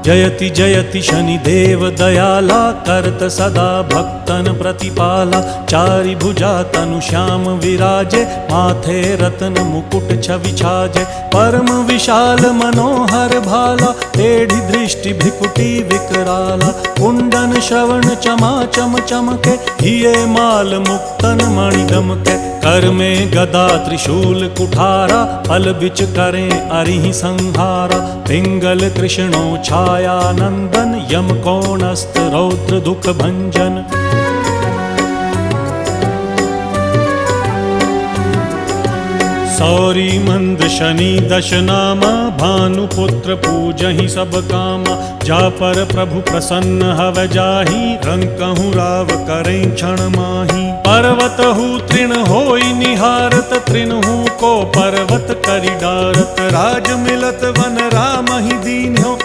जयति जयति शनिदेव दयाला करत सदा भक्तन प्रतिपाला। चारि भुजा तनु श्याम विराजे माथे रत्न मुकुट छवि छाजे। परम विशाल मनोहर भाला टेढ़ी दृष्टि भ्रिकुटी विकराला। कुंडन श्रवण चमा चम चमके हिये माल मुक्तन मणि दमके। कर में गदा त्रिशूल कुठारा फल बिच करें अरिहि संहारा। पिंगल कृष्णो छाया नंदन यम कोणस्थ रौद्र दुख भंजन। सौरी मंद शनि दश नामा भानुपुत्र पूजहि सब कामा। जा पर प्रभु प्रसन्न हव जाहि रंकहु राव करें क्षण माही। पर्वत हु तृण होई निहारत तृणहु को पर्वत करि डारत। राज मिलत वन राम ही दीन्हो।